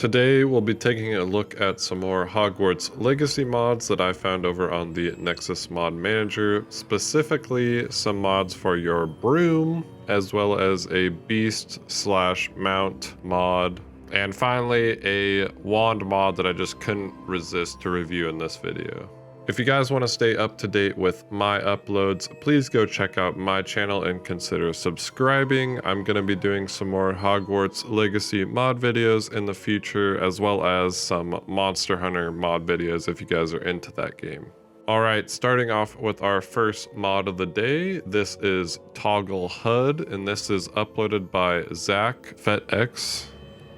Today we'll be taking a look at some more Hogwarts Legacy mods that I found over on the Nexus mod manager, specifically some mods for your broom, as well as a beast slash mount mod, and finally a wand mod that I just couldn't resist to review in this video. If you guys want to stay up to date with my uploads, please go check out my channel and consider subscribing. I'm going to be doing some more Hogwarts Legacy mod videos in the future, as well as some Monster Hunter mod videos if you guys are into that game. Alright, starting off with our first mod of the day. This is Toggle HUD, and this is uploaded by Zach FetX.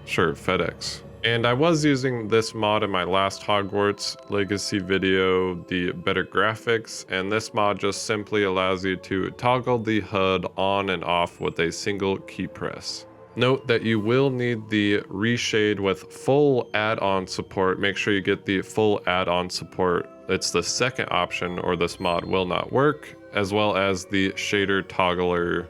Sure, FedEx. And I was using this mod in my last Hogwarts Legacy video, the Better Graphics, and this mod just simply allows you to toggle the HUD on and off with a single key press. Note that you will need the Reshade with full add-on support. Make sure you get the full add-on support. It's the second option or this mod will not work, as well as the shader toggler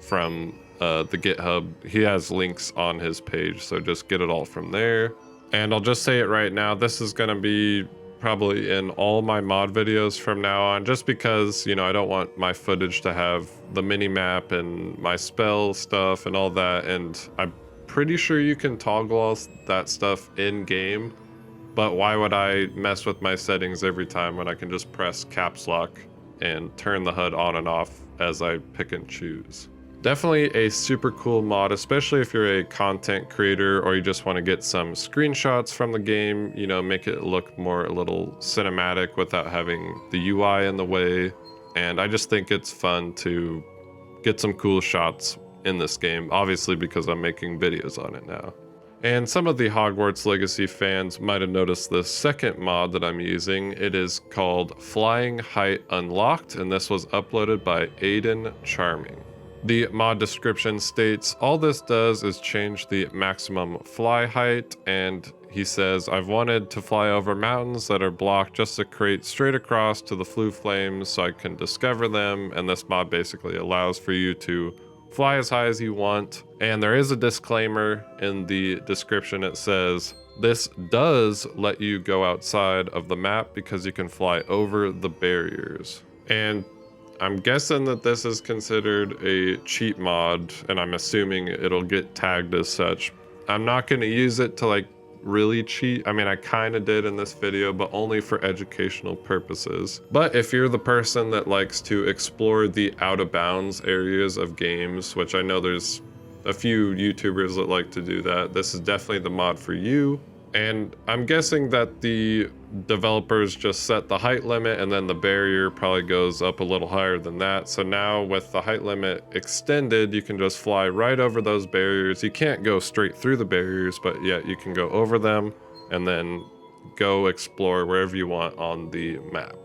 from the GitHub. He has links on his page, so just get it all from there. And I'll just say it right now, this is going to be probably in all my mod videos from now on, just because, you know, I don't want my footage to have the mini map and my spell stuff and all that. And I'm pretty sure you can toggle all that stuff in game, but why would I mess with my settings every time when I can just press caps lock and turn the HUD on and off as I pick and choose? Definitely a super cool mod, especially if you're a content creator or you just want to get some screenshots from the game, you know, make it look more a little cinematic without having the UI in the way. And I just think it's fun to get some cool shots in this game, obviously because I'm making videos on it now. And some of the Hogwarts Legacy fans might have noticed the second mod that I'm using. It is called Flying Height Unlocked, and this was uploaded by Aiden Charming. The mod description states, all this does is change the maximum fly height, and he says, I've wanted to fly over mountains that are blocked just to create straight across to the flue flames so I can discover them, and this mod basically allows for you to fly as high as you want. And there is a disclaimer in the description. It says, this does let you go outside of the map because you can fly over the barriers. And I'm guessing that this is considered a cheat mod, and I'm assuming it'll get tagged as such. I'm not going to use it to like really cheat. I mean, I kind of did in this video, but only for educational purposes. But if you're the person that likes to explore the out of bounds areas of games, which I know there's a few YouTubers that like to do that, this is definitely the mod for you. And I'm guessing that the developers just set the height limit and then the barrier probably goes up a little higher than that. So now with the height limit extended, you can just fly right over those barriers. You can't go straight through the barriers, but yet you can go over them and then go explore wherever you want on the map.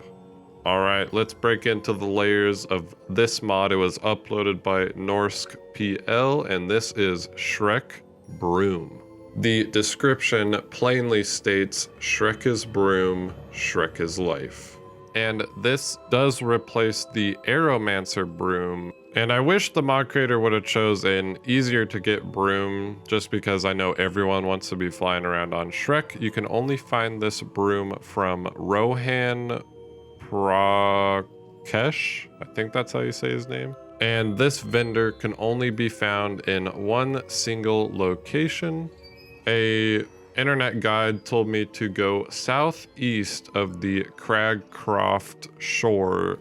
All right, let's break into the layers of this mod. It was uploaded by Norsk PL, and this is Shrek Broom. The description plainly states, Shrek is broom, Shrek is life. And this does replace the Aeromancer broom. And I wish the mod creator would have chose an easier to get broom, just because I know everyone wants to be flying around on Shrek. You can only find this broom from Rohan Prakesh. I think that's how you say his name. And this vendor can only be found in one single location. A internet guide told me to go southeast of the Cragcroft Shore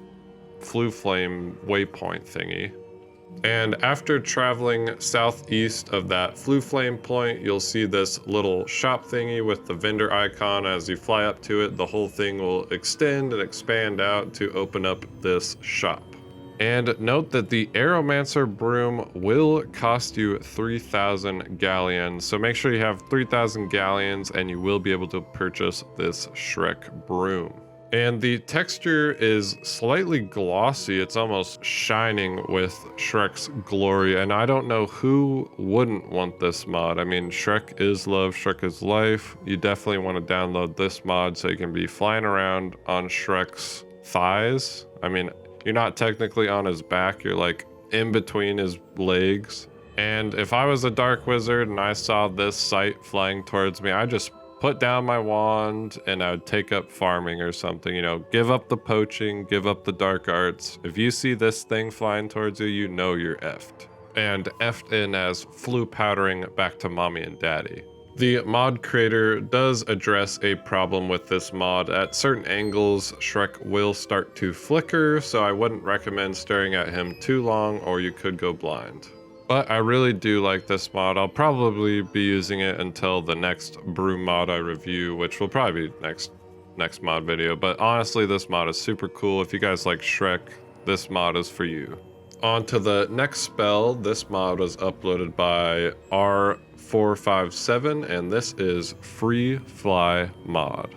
Flue Flame waypoint thingy. And after traveling southeast of that Flue Flame point, you'll see this little shop thingy with the vendor icon. As you fly up to it, the whole thing will extend and expand out to open up this shop. And note that the Aeromancer broom will cost you 3,000 galleons. So make sure you have 3,000 galleons and you will be able to purchase this Shrek broom. And the texture is slightly glossy. It's almost shining with Shrek's glory. And I don't know who wouldn't want this mod. I mean, Shrek is love, Shrek is life. You definitely want to download this mod so you can be flying around on Shrek's thighs. I mean, you're not technically on his back, you're like in between his legs. And if I was a dark wizard and I saw this sight flying towards me, I just put down my wand and I would take up farming or something, you know, give up the poaching, give up the dark arts. If you see this thing flying towards you, you know you're effed. And effed in as flu powdering back to mommy and daddy. The mod creator does address a problem with this mod. At certain angles, Shrek will start to flicker, so I wouldn't recommend staring at him too long or you could go blind. But I really do like this mod. I'll probably be using it until the next Broom mod I review, which will probably be next mod video. But honestly, this mod is super cool. If you guys like Shrek, this mod is for you. On to the next spell. This mod was uploaded by R457, and this is Free Fly mod.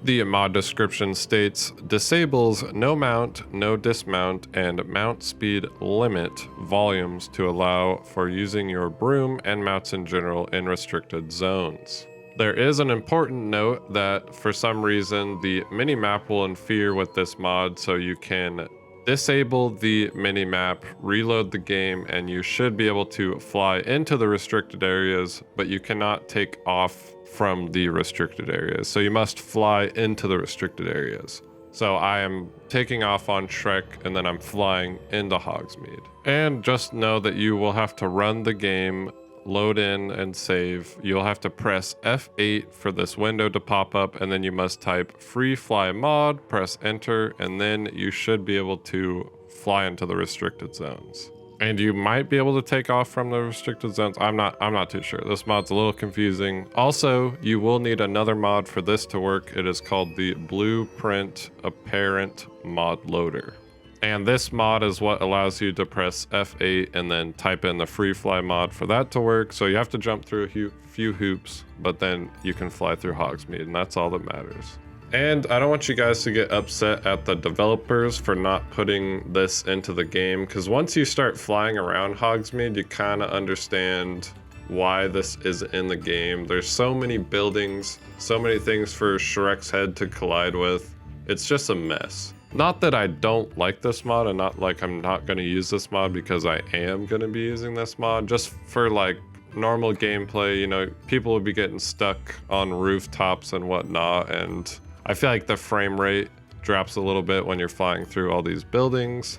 The mod description states, disables no mount, no dismount, and mount speed limit volumes to allow for using your broom and mounts in general in restricted zones. There is an important note that for some reason the minimap will interfere with this mod, so you can disable the minimap, reload the game, and you should be able to fly into the restricted areas, but you cannot take off from the restricted areas. So you must fly into the restricted areas. So I am taking off on Shrek and then I'm flying into Hogsmeade. And just know that you will have to run the game, load in and save. You'll have to press F8 for this window to pop up, and then you must type free fly mod, press enter, and then you should be able to fly into the restricted zones. And you might be able to take off from the restricted zones. I'm not too sure. This mod's a little confusing. Also, you will need another mod for this to work. It is called the Blueprint Apparate Modloader. And this mod is what allows you to press F8 and then type in the free fly mod for that to work. So you have to jump through a few hoops, but then you can fly through Hogsmeade, and that's all that matters. And I don't want you guys to get upset at the developers for not putting this into the game, because once you start flying around Hogsmeade, you kind of understand why this is in the game. There's so many buildings, so many things for Shrek's head to collide with. It's just a mess. Not that I don't like this mod, and not like I'm not going to use this mod, because I am going to be using this mod just for like normal gameplay. You know, people would be getting stuck on rooftops and whatnot, and I feel like the frame rate drops a little bit when you're flying through all these buildings,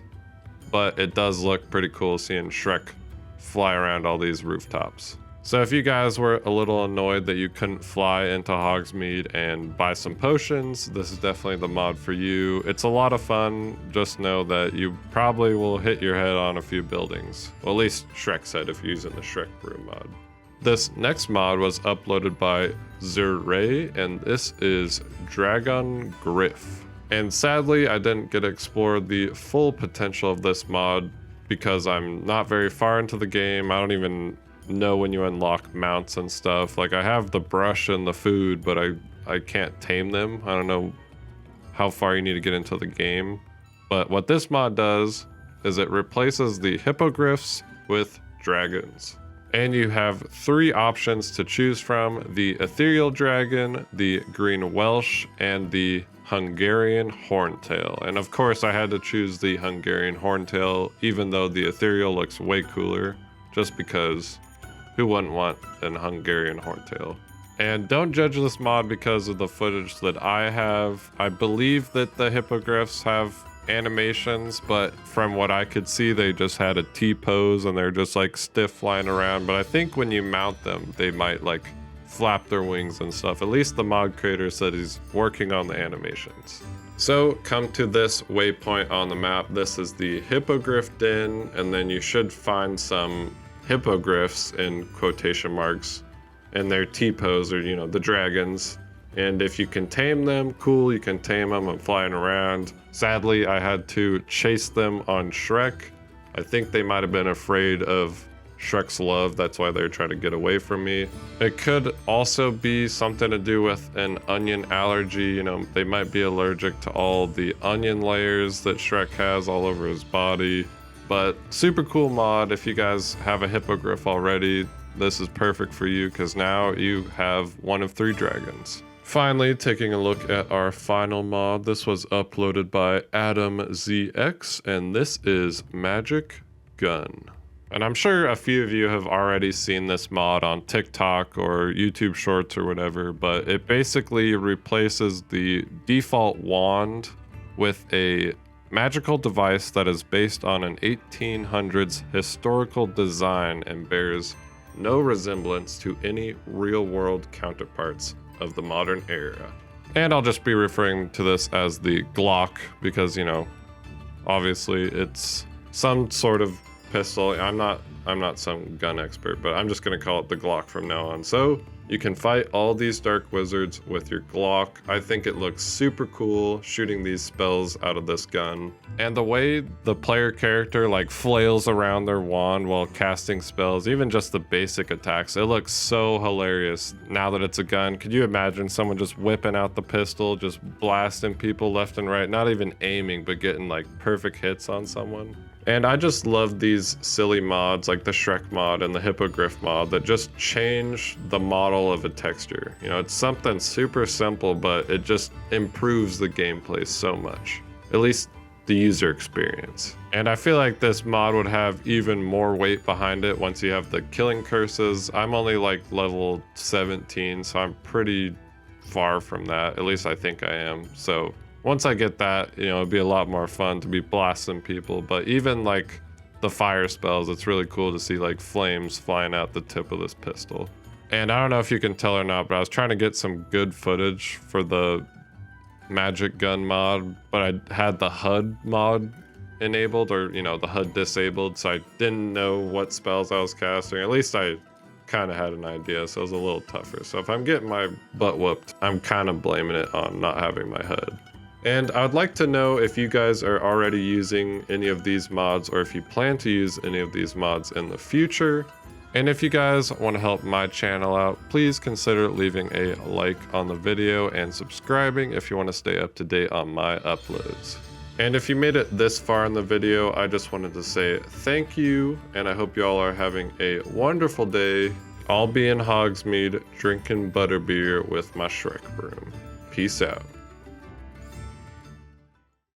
but it does look pretty cool seeing Shrek fly around all these rooftops. So if you guys were a little annoyed that you couldn't fly into Hogsmeade and buy some potions, this is definitely the mod for you. It's a lot of fun. Just know that you probably will hit your head on a few buildings. Well, at least Shrek said if you're using the Shrek Broom mod. This next mod was uploaded by Zurray, and this is DragonOgryff. And sadly, I didn't get to explore the full potential of this mod because I'm not very far into the game. I don't even know when you unlock mounts and stuff. Like, I have the brush and the food, but I can't tame them. I don't know how far you need to get into the game. But what this mod does is it replaces the hippogriffs with dragons. And you have 3 options to choose from: the ethereal dragon, the green Welsh, and the Hungarian horntail. And of course I had to choose the Hungarian horntail, even though the ethereal looks way cooler, just because who wouldn't want an Hungarian horntail? And don't judge this mod because of the footage that I have. I believe that the hippogriffs have animations, but from what I could see, they just had a T-pose and they're just like stiff flying around. But I think when you mount them, they might like flap their wings and stuff. At least the mod creator said he's working on the animations. So come to this waypoint on the map. This is the hippogriff den, and then you should find some hippogriffs in quotation marks and their T-pose, or, you know, the dragons. And if you can tame them, cool, you can tame them and flying around. Sadly, I had to chase them on Shrek. I think they might have been afraid of Shrek's love. That's why they're trying to get away from me. It could also be something to do with an onion allergy. You know, they might be allergic to all the onion layers that Shrek has all over his body. But super cool mod. If you guys have a hippogriff already, this is perfect for you because now you have one of 3 dragons. Finally, taking a look at our final mod. This was uploaded by AdamZX, and this is Magic Gun. And I'm sure a few of you have already seen this mod on TikTok or YouTube Shorts or whatever, but it basically replaces the default wand with a magical device that is based on an 1800s historical design and bears no resemblance to any real-world counterparts of the modern era. And I'll just be referring to this as the Glock because, you know, obviously it's some sort of pistol. I'm not some gun expert, but I'm just gonna call it the Glock from now on. So you can fight all these dark wizards with your Glock. I think it looks super cool shooting these spells out of this gun. And the way the player character like flails around their wand while casting spells, even just the basic attacks, it looks so hilarious now that it's a gun. Could you imagine someone just whipping out the pistol, just blasting people left and right, not even aiming, but getting like perfect hits on someone? And I just love these silly mods like the Shrek mod and the Hippogriff mod that just change the model of a texture. You know, it's something super simple, but it just improves the gameplay so much. At least the user experience. And I feel like this mod would have even more weight behind it once you have the killing curses. I'm only like level 17, so I'm pretty far from that. At least I think I am. So once I get that, you know, it'd be a lot more fun to be blasting people. But even like the fire spells, it's really cool to see like flames flying out the tip of this pistol. And I don't know if you can tell or not, but I was trying to get some good footage for the magic gun mod, but I had the HUD mod enabled, or, you know, the HUD disabled, so I didn't know what spells I was casting. At least I kind of had an idea, so it was a little tougher. So if I'm getting my butt whooped, I'm kind of blaming it on not having my HUD. And I would like to know if you guys are already using any of these mods, or if you plan to use any of these mods in the future. And if you guys want to help my channel out, please consider leaving a like on the video and subscribing if you want to stay up to date on my uploads. And if you made it this far in the video, I just wanted to say thank you, and I hope you all are having a wonderful day. I'll be in Hogsmeade drinking butterbeer with my Shrek Broom. Peace out.